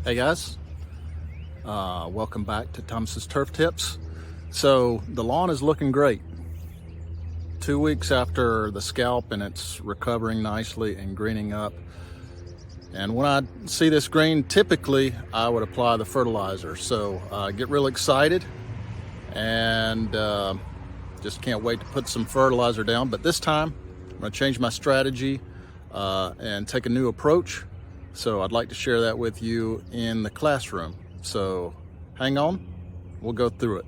Hey guys, welcome back to Thomas's Turf Tips. So the lawn is looking great. 2 weeks after the scalp, and it's recovering nicely and greening up. And when I see this green, typically I would apply the fertilizer. So get real excited and just can't wait to put some fertilizer down. But this time I'm going to change my strategy and take a new approach. So I'd like to share that with you in the classroom. So hang on, we'll go through it.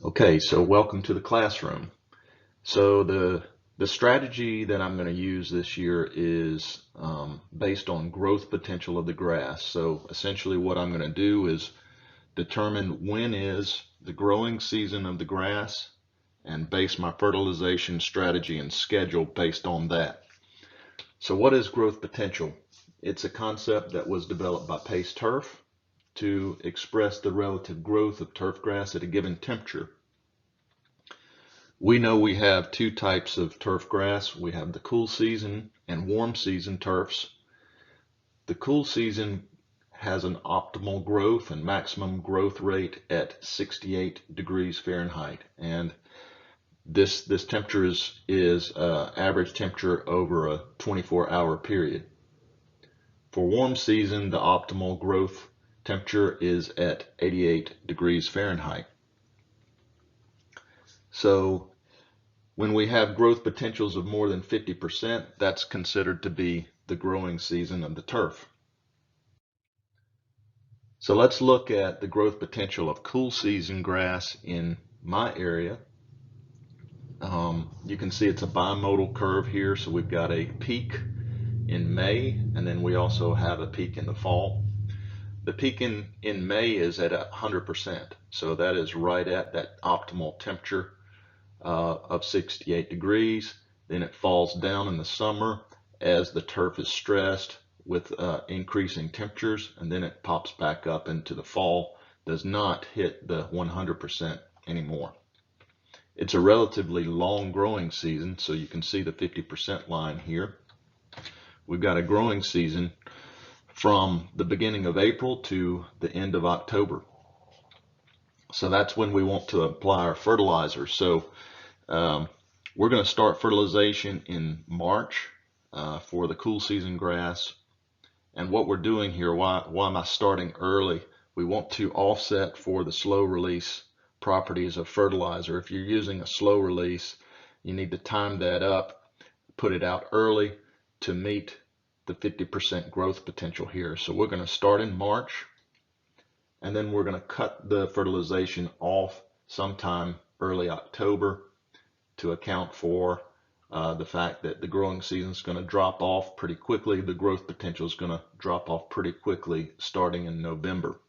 Okay, so welcome to the classroom. So the strategy that I'm going to use this year is based on growth potential of the grass. So essentially what I'm going to do is determine when is the growing season of the grass and base my fertilization strategy and schedule based on that. So what is growth potential? It's a concept that was developed by Pace Turf to express the relative growth of turf grass at a given temperature. We know we have two types of turf grass. We have the cool season and warm season turfs. The cool season has an optimal growth and maximum growth rate at 68 degrees Fahrenheit. And this temperature is average temperature over a 24-hour period. For warm season, the optimal growth temperature is at 88 degrees Fahrenheit. So when we have growth potentials of more than 50%, that's considered to be the growing season of the turf. So let's look at the growth potential of cool season grass in my area. You can see it's a bimodal curve here. So we've got a peak in May, and then we also have a peak in the fall. The peak in May is at 100%. So that is right at that optimal temperature of 68 degrees. Then it falls down in the summer as the turf is stressed with increasing temperatures, and then it pops back up into the fall, does not hit the 100% anymore. It's a relatively long growing season, so you can see the 50% line here. We've got a growing season from the beginning of April to the end of October. So that's when we want to apply our fertilizer. So we're going to start fertilization in March for the cool season grass. And what we're doing here, why am I starting early? We want to offset for the slow release properties of fertilizer. If you're using a slow release, you need to time that up, put it out early to meet the 50% growth potential here. So we're going to start in March, and then we're going to cut the fertilization off sometime early October to account for the fact that the growing season is going to drop off pretty quickly. The growth potential is going to drop off pretty quickly starting in November.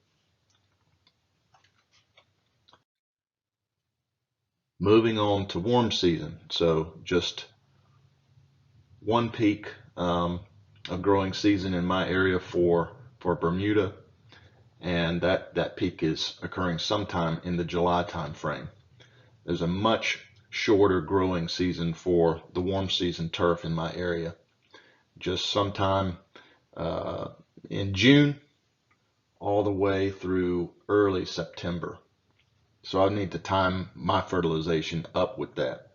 Moving on to warm season. So just one peak of growing season in my area for Bermuda, and that peak is occurring sometime in the July time frame. There's a much shorter growing season for the warm season turf in my area, just sometime in June all the way through early September. So I need to time my fertilization up with that.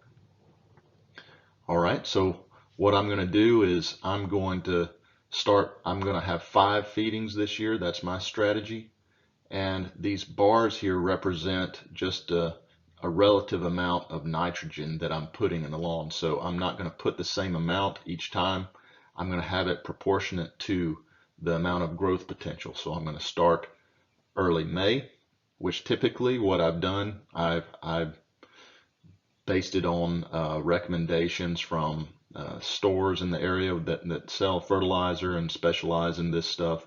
All right, so what I'm going to do is I'm going to have 5 feedings this year. That's my strategy. And these bars here represent just a relative amount of nitrogen that I'm putting in the lawn. So I'm not going to put the same amount each time. I'm going to have it proportionate to the amount of growth potential. So I'm going to start early May, which typically what I've done, I've based it on recommendations from stores in the area that sell fertilizer and specialize in this stuff.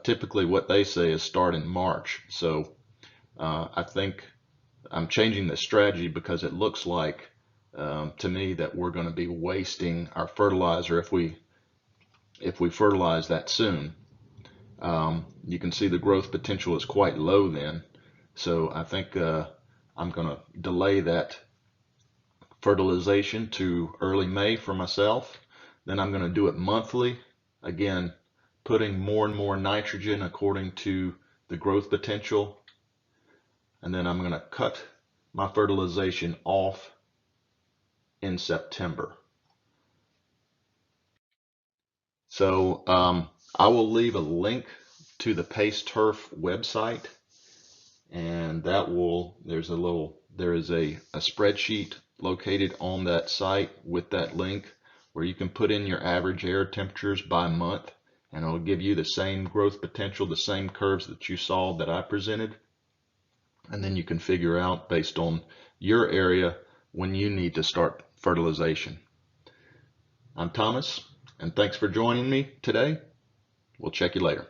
Typically what they say is start in March. So I think I'm changing the strategy because it looks like to me that we're going to be wasting our fertilizer if we fertilize that soon. You can see the growth potential is quite low then. So I think I'm going to delay that fertilization to early May for myself. Then I'm going to do it monthly. Again, putting more and more nitrogen according to the growth potential. And then I'm going to cut my fertilization off in September. So I will leave a link to the Pace Turf website, and there is a spreadsheet located on that site with that link where you can put in your average air temperatures by month, and it'll give you the same growth potential, the same curves that you saw that I presented. And then you can figure out based on your area when you need to start fertilization. I'm Thomas, and thanks for joining me today. We'll check you later.